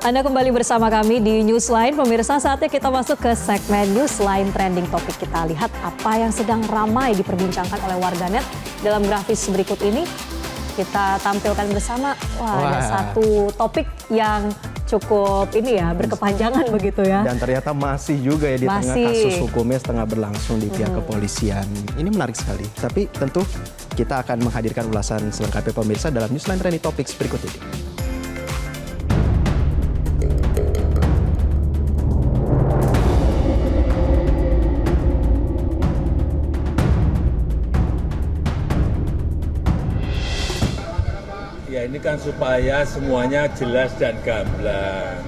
Anda kembali bersama kami di Newsline. Pemirsa, saatnya kita masuk ke segmen Newsline Trending Topik. Kita lihat apa yang sedang ramai diperbincangkan oleh warganet. Dalam grafis berikut ini, kita tampilkan bersama. Ada satu topik yang cukup berkepanjangan begitu ya. Dan ternyata masih juga ya di tengah kasus hukumnya setengah berlangsung di pihak kepolisian. Ini menarik sekali. Tapi tentu kita akan menghadirkan ulasan selengkapnya pemirsa dalam Newsline Trending Topics berikut ini. Ya ini kan supaya semuanya jelas dan gamblang.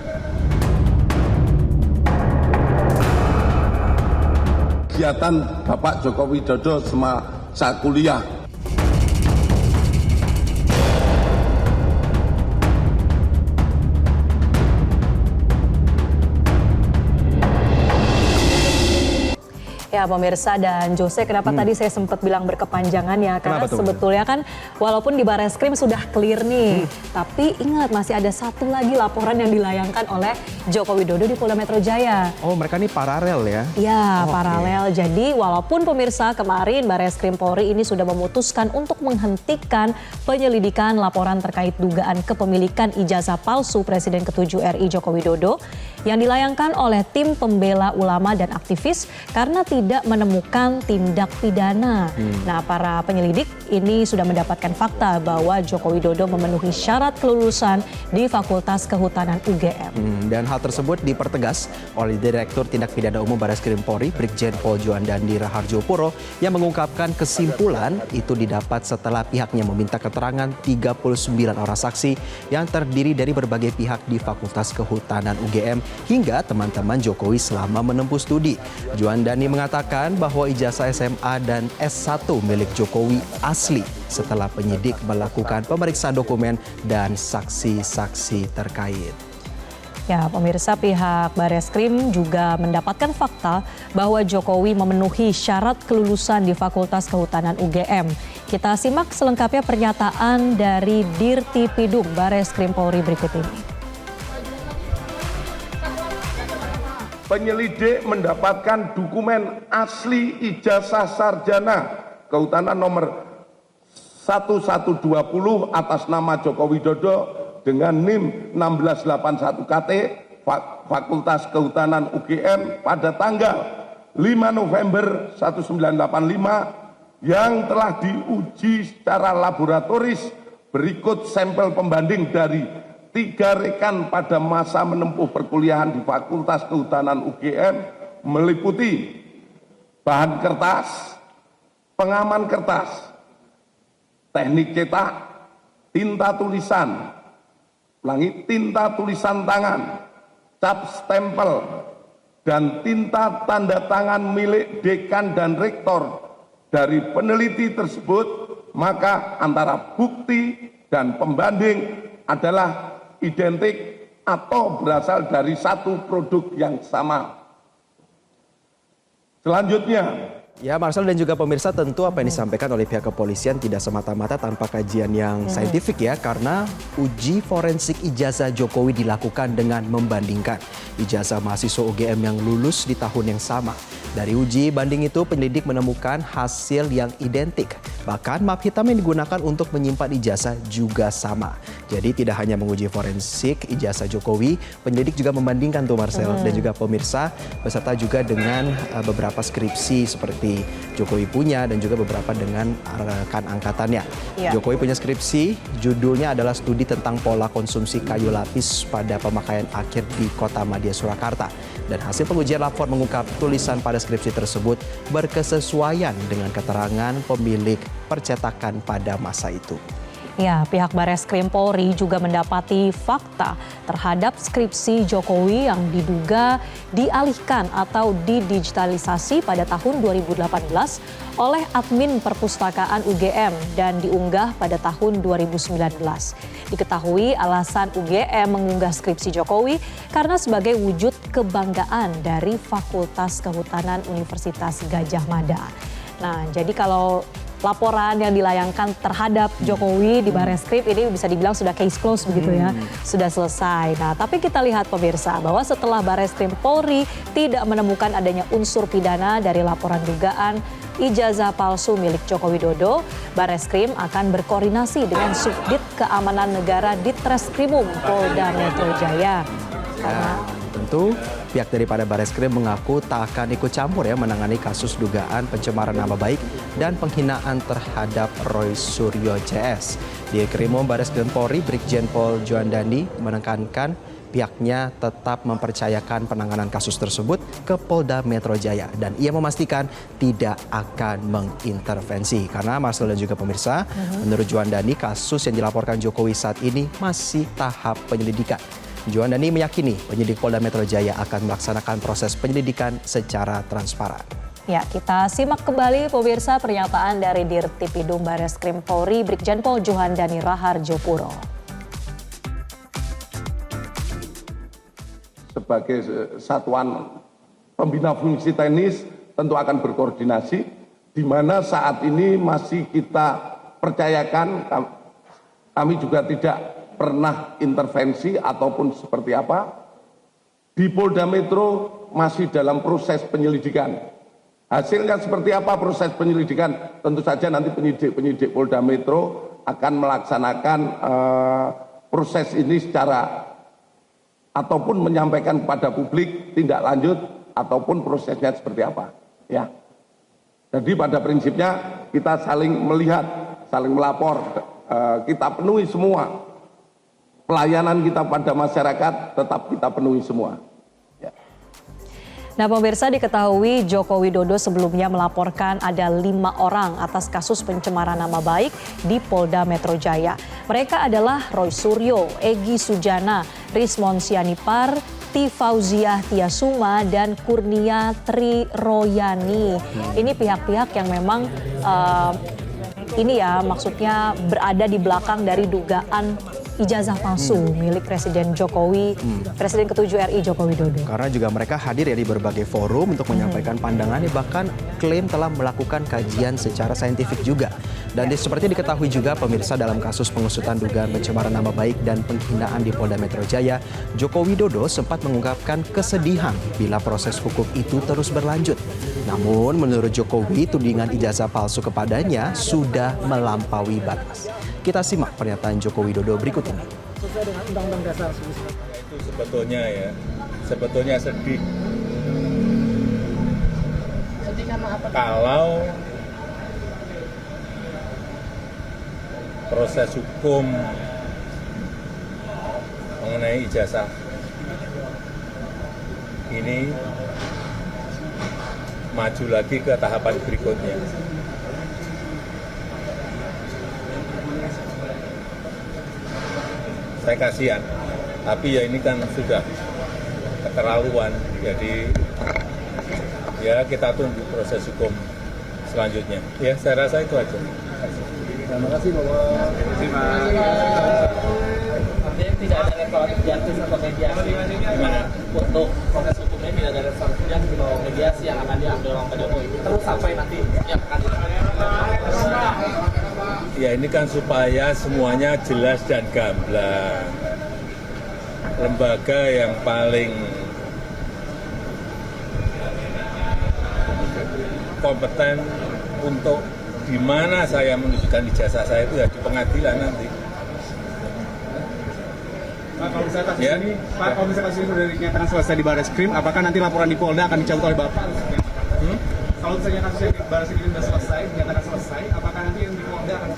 Kegiatan Bapak Joko Widodo semasa kuliah. Ya pemirsa dan Jose, kenapa tadi saya sempat bilang berkepanjangan ya? Karena sebetulnya kan walaupun di Bareskrim sudah clear nih, tapi ingat masih ada satu lagi laporan yang dilayangkan oleh Joko Widodo di Polda Metro Jaya. Oh, mereka ini paralel ya? Ya, paralel. Jadi walaupun pemirsa kemarin Bareskrim Polri ini sudah memutuskan untuk menghentikan penyelidikan laporan terkait dugaan kepemilikan ijazah palsu Presiden ke-7 RI Joko Widodo yang dilayangkan oleh tim pembela ulama dan aktivis karena tidak menemukan tindak pidana. Nah, para penyelidik ini sudah mendapatkan fakta bahwa Joko Widodo memenuhi syarat kelulusan di Fakultas Kehutanan UGM. Dan hal tersebut dipertegas oleh Direktur Tindak Pidana Umum Bareskrim Polri, Brigjen Pol Juandandi Raharjo Puro, yang mengungkapkan kesimpulan itu didapat setelah pihaknya meminta keterangan 39 orang saksi yang terdiri dari berbagai pihak di Fakultas Kehutanan UGM hingga teman-teman Jokowi selama menempuh studi. Juandani mengatakan bahwa ijazah SMA dan S1 milik Jokowi asli setelah penyidik melakukan pemeriksaan dokumen dan saksi-saksi terkait. Ya, pemirsa, pihak Bareskrim juga mendapatkan fakta bahwa Jokowi memenuhi syarat kelulusan di Fakultas Kehutanan UGM. Kita simak selengkapnya pernyataan dari Dirtipidum Bareskrim Polri berikut ini. Penyelidik mendapatkan dokumen asli ijazah sarjana kehutanan nomor 1120 atas nama Joko Widodo dengan NIM 1681 KT Fakultas Kehutanan UGM pada tanggal 5 November 1985 yang telah diuji secara laboratoris berikut sampel pembanding dari 3 rekan pada masa menempuh perkuliahan di Fakultas Kehutanan UGM meliputi bahan kertas, pengaman kertas, teknik cetak, tinta tulisan, tinta tulisan tangan, cap stempel, dan tinta tanda tangan milik dekan dan rektor dari peneliti tersebut, maka antara bukti dan pembanding adalah identik atau berasal dari satu produk yang sama. Selanjutnya, ya, Marcel dan juga pemirsa, tentu apa yang disampaikan oleh pihak kepolisian tidak semata-mata tanpa kajian yang saintifik ya, karena uji forensik ijazah Jokowi dilakukan dengan membandingkan ijazah mahasiswa UGM yang lulus di tahun yang sama. Dari uji banding itu, penyelidik menemukan hasil yang identik. Bahkan map hitam yang digunakan untuk menyimpan ijazah juga sama. Jadi tidak hanya menguji forensik ijazah Jokowi, penyelidik juga membandingkan tuh Marcel dan juga pemirsa, beserta juga dengan beberapa skripsi seperti Jokowi punya dan juga beberapa dengan rekan angkatannya. Jokowi punya skripsi, judulnya adalah studi tentang pola konsumsi kayu lapis pada pemakaian akhir di Kota Madia Surakarta. Dan hasil pengujian lapor mengungkap tulisan pada skripsi tersebut berkesesuaian dengan keterangan pemilik percetakan pada masa itu. Ya, pihak Bareskrim Polri juga mendapati fakta terhadap skripsi Jokowi yang diduga dialihkan atau didigitalisasi pada tahun 2018 oleh admin perpustakaan UGM dan diunggah pada tahun 2019. Diketahui alasan UGM mengunggah skripsi Jokowi karena sebagai wujud kebanggaan dari Fakultas Kehutanan Universitas Gadjah Mada. Nah, jadi kalau laporan yang dilayangkan terhadap Jokowi di Barreskrim ini bisa dibilang sudah case close begitu ya, sudah selesai. Nah, tapi kita lihat pemirsa bahwa setelah Barreskrim Polri tidak menemukan adanya unsur pidana dari laporan dugaan ijazah palsu milik Joko Widodo, Barreskrim akan berkoordinasi dengan Subdit Keamanan Negara Ditreskrimum Polda Metro Jaya. Tentu pihak daripada Barreskrim mengaku tak akan ikut campur ya menangani kasus dugaan pencemaran nama baik dan penghinaan terhadap Roy Suryo CS. Di Krimum Barreskrim Polri, Brigjen Pol Juandani menekankan pihaknya tetap mempercayakan penanganan kasus tersebut ke Polda Metro Jaya dan ia memastikan tidak akan mengintervensi. Karena Marcel dan juga pemirsa, menurut Juandani kasus yang dilaporkan Jokowi saat ini masih tahap penyelidikan. Juandani meyakini penyidik Polda Metro Jaya akan melaksanakan proses penyelidikan secara transparan. Ya, kita simak kembali pemirsa pernyataan dari Dirtipidum Barreskrim Polri Brigjen Pol Juandani Raharjopuro. Sebagai satuan pembina fungsi teknis tentu akan berkoordinasi, di mana saat ini masih kita percayakan, kami juga tidak pernah intervensi ataupun seperti apa. Di Polda Metro masih dalam proses penyelidikan. Hasilnya seperti apa proses penyelidikan? Tentu saja nanti penyidik Polda Metro akan melaksanakan proses ini secara ataupun menyampaikan kepada publik tindak lanjut ataupun prosesnya seperti apa. Ya. Jadi pada prinsipnya kita saling melihat, saling melapor, kita penuhi semua. Pelayanan kita pada masyarakat tetap kita penuhi semua. Ya. Nah pemirsa, diketahui Joko Widodo sebelumnya melaporkan ada 5 orang atas kasus pencemaran nama baik di Polda Metro Jaya. Mereka adalah Roy Suryo, Egy Sujana, Rismon Sianipar, Tifauziah Tiasuma, dan Kurnia Tri Royani. Ini pihak-pihak yang memang ini ya maksudnya berada di belakang dari dugaan ijazah palsu milik Presiden Jokowi, Presiden ke-7 RI Joko Widodo. Karena juga mereka hadir ya di berbagai forum untuk menyampaikan pandangannya, bahkan klaim telah melakukan kajian secara saintifik juga. Dan seperti diketahui juga pemirsa, dalam kasus pengusutan dugaan pencemaran nama baik dan penghinaan di Polda Metro Jaya, Joko Widodo sempat mengungkapkan kesedihan bila proses hukum itu terus berlanjut. Namun menurut Jokowi, tudingan ijazah palsu kepadanya sudah melampaui batas. Kita simak pernyataan Joko Widodo berikut ini. Sesuai dengan Undang-Undang Dasar 1945. Itu sebetulnya sedih. Sedih karena apa? Kalau proses hukum mengenai ijazah ini maju lagi ke tahapan berikutnya. Saya kasihan, tapi ya ini kan sudah keterlaluan, jadi ya kita tunggu proses hukum selanjutnya. Ya, saya rasa itu aja. Terima kasih Bapak. Terima kasih. Artinya tidak ada restoratif justice atau mediasi. Gimana? Untuk proses hukumnya tidak ada restoratif justice atau mediasi yang akan diambil oleh Pak Jokowi. Terus sampai nanti yang akan Ya ini kan supaya semuanya jelas dan gamblang. Lembaga yang paling kompeten untuk di mana saya menunjukkan ijazah saya itu ya di pengadilan nanti. Pak, kalau misalnya kasus ini, Pak, kalau misalnya kasus ini sudah dinyatakan selesai di Barreskrim, apakah nanti laporan di Polda akan dicabut oleh Bapak? Kalau misalnya kasusnya di Barreskrim sudah selesai, dinyatakan selesai, apakah nanti yang di Polda akan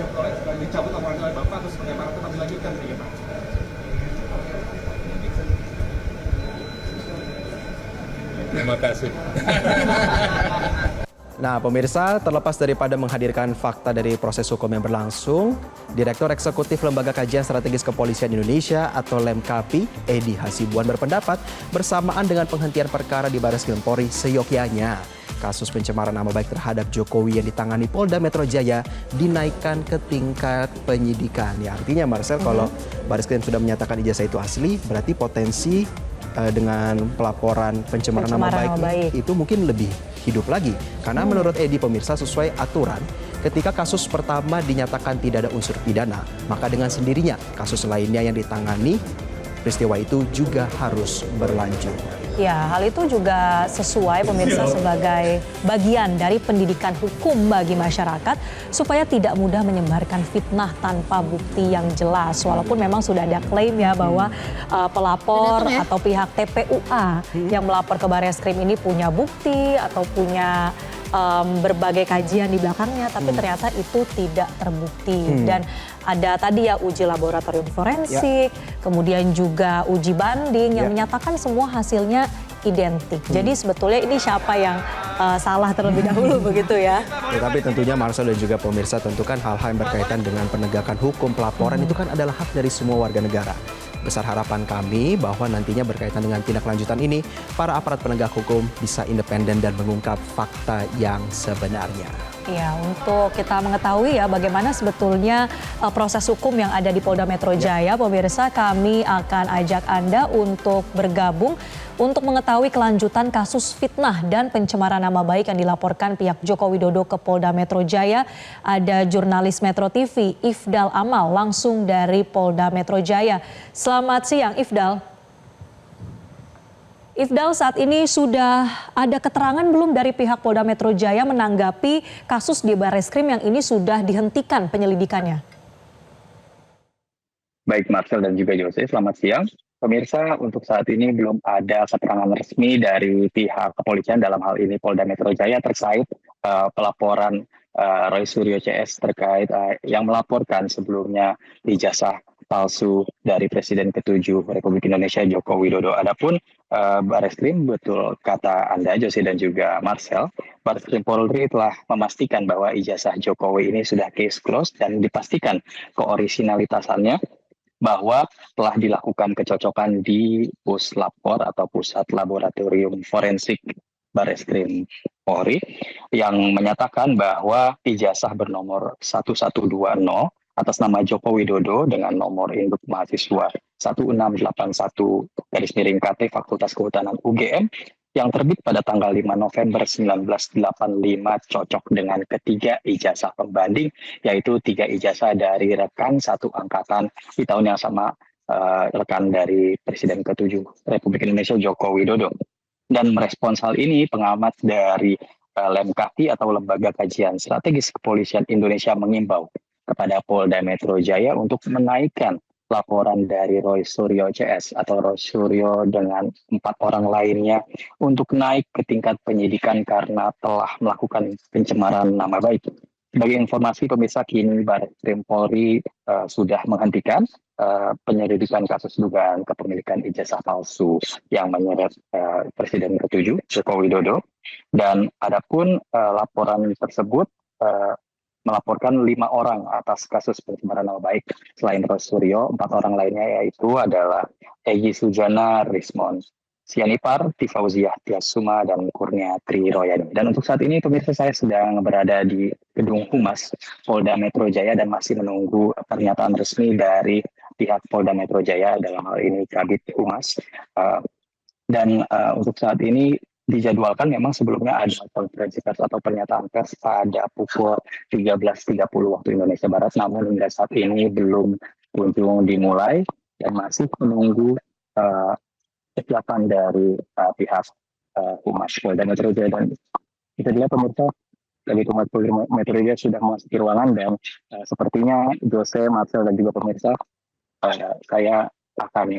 dicabut laporannya oleh Bapak atau seperti apa? Tetap dilanjutkan begitu, Pak? Terima kasih. Nah, pemirsa, terlepas daripada menghadirkan fakta dari proses hukum yang berlangsung, Direktur Eksekutif Lembaga Kajian Strategis Kepolisian Indonesia atau LEMKAPI, Edy Hasibuan berpendapat bersamaan dengan penghentian perkara di Barreskrim Polri seyogyanya kasus pencemaran nama baik terhadap Jokowi yang ditangani Polda Metro Jaya dinaikkan ke tingkat penyidikan. Ya, artinya Marcel, kalau Barreskrim sudah menyatakan ijazah itu asli, berarti potensi dengan pelaporan pencemaran nama baik itu mungkin lebih hidup lagi. Karena menurut Edy, pemirsa, sesuai aturan Ketika kasus pertama dinyatakan tidak ada unsur pidana, maka dengan sendirinya kasus lainnya yang ditangani peristiwa itu juga harus berlanjut. Ya, hal itu juga sesuai pemirsa sebagai bagian dari pendidikan hukum bagi masyarakat supaya tidak mudah menyebarkan fitnah tanpa bukti yang jelas. Walaupun memang sudah ada klaim ya bahwa pelapor atau pihak TPUA yang melapor ke Bareskrim ini punya bukti atau punya berbagai kajian di belakangnya, tapi ternyata itu tidak terbukti. Dan ada tadi ya uji laboratorium forensik, kemudian juga uji banding yang menyatakan semua hasilnya identik. Jadi sebetulnya ini siapa yang salah terlebih dahulu begitu ya. Tapi tentunya Marcel dan juga pemirsa, tentu kan hal-hal yang berkaitan dengan penegakan hukum, pelaporan itu kan adalah hak dari semua warga negara. Besar harapan kami bahwa nantinya berkaitan dengan tindak lanjutan ini, para aparat penegak hukum bisa independen dan mengungkap fakta yang sebenarnya. Ya, untuk kita mengetahui ya bagaimana sebetulnya proses hukum yang ada di Polda Metro Jaya, pemirsa, kami akan ajak Anda untuk bergabung untuk mengetahui kelanjutan kasus fitnah dan pencemaran nama baik yang dilaporkan pihak Joko Widodo ke Polda Metro Jaya. Ada jurnalis Metro TV, Ifdal Amal, langsung dari Polda Metro Jaya. Selamat siang, Ifdal. Ifdal, saat ini sudah ada keterangan belum dari pihak Polda Metro Jaya menanggapi kasus di Bareskrim yang ini sudah dihentikan penyelidikannya? Baik Marcel dan juga Jose, selamat siang. Pemirsa, untuk saat ini belum ada keterangan resmi dari pihak kepolisian, dalam hal ini Polda Metro Jaya, terkait pelaporan Roy Suryo CS terkait yang melaporkan sebelumnya ijazah palsu dari Presiden ke-7 Republik Indonesia Joko Widodo. Adapun Bareskrim, betul kata Anda Jose dan juga Marcel, Bareskrim Polri telah memastikan bahwa ijazah Jokowi ini sudah case closed dan dipastikan keorisinalitasannya, bahwa telah dilakukan kecocokan di Puslapor atau Pusat Laboratorium Forensik Bareskrim Polri yang menyatakan bahwa ijazah bernomor 1120 atas nama Joko Widodo dengan nomor induk mahasiswa 1681/KT Fakultas Kehutanan UGM yang terbit pada tanggal 5 November 1985 cocok dengan ketiga ijazah pembanding, yaitu 3 ijazah dari rekan satu angkatan di tahun yang sama, rekan dari Presiden ke-7 Republik Indonesia Joko Widodo. Dan merespons hal ini, pengamat dari LMKI atau Lembaga Kajian Strategis Kepolisian Indonesia mengimbau kepada Polda Metro Jaya untuk menaikkan laporan dari Roy Suryo CS atau Roy Suryo dengan 4 orang lainnya untuk naik ke tingkat penyidikan karena telah melakukan pencemaran nama baik. Sebagai informasi pemirsa, kini Bareskrim Polri sudah menghentikan penyelidikan kasus dugaan kepemilikan ijazah palsu yang menyeret Presiden ke-7 Joko Widodo. Dan adapun laporan tersebut melaporkan 5 orang atas kasus pencemaran nama baik. Selain Roy Suryo, 4 orang lainnya yaitu adalah Egy Sujana, Rismon Sianipar, Tifauziah Tiasuma, dan Kurnia Triroyani. Dan untuk saat ini pemirsa, saya sedang berada di Gedung Humas Polda Metro Jaya dan masih menunggu pernyataan resmi dari pihak Polda Metro Jaya, dalam hal ini Kabid Humas. Dan untuk saat ini dijadwalkan memang sebelumnya ada konferensi pers atau pernyataan pers pada pukul 13.30 waktu Indonesia Barat, namun hingga saat ini belum kunjung dimulai dan masih menunggu kesiapan dari pihak Humas Polda Metro Jaya. Dan itu dia pemirsa, dari Humas Polda Metro Jaya sudah memasuki ruangan dan sepertinya Jose, Marcel, dan juga pemirsa, saya akan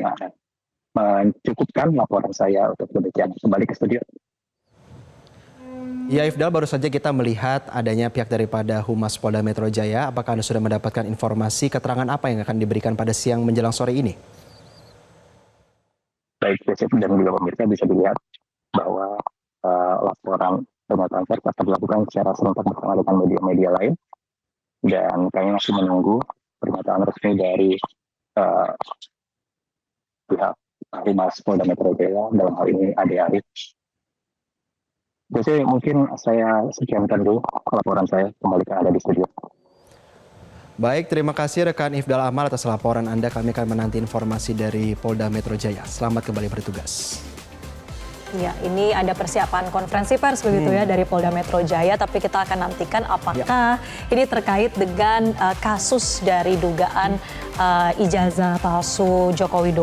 mencukupkan laporan saya untuk demikian. Kembali ke studio. Ya Ifdal, baru saja kita melihat adanya pihak daripada Humas Polda Metro Jaya. Apakah Anda sudah mendapatkan informasi keterangan apa yang akan diberikan pada siang menjelang sore ini? Baik, Joseph dan juga pemirsa, bisa dilihat bahwa laporan pernyataan pers akan dilakukan secara serentak bersama dengan media-media lain. Dan kami masih menunggu pernyataan resmi dari pihak Humas Polda Metro Jaya, dalam hal ini Ade Arif. Jadi mungkin saya sekiankan dulu laporan saya, kembali ke Anda di studio. Baik, terima kasih rekan Ifdal Amal atas laporan Anda. Kami akan menanti informasi dari Polda Metro Jaya. Selamat kembali bertugas. Ya, ini ada persiapan konferensi pers begitu ya dari Polda Metro Jaya, tapi kita akan nantikan apakah ini terkait dengan kasus dari dugaan ijazah palsu Joko Widodo.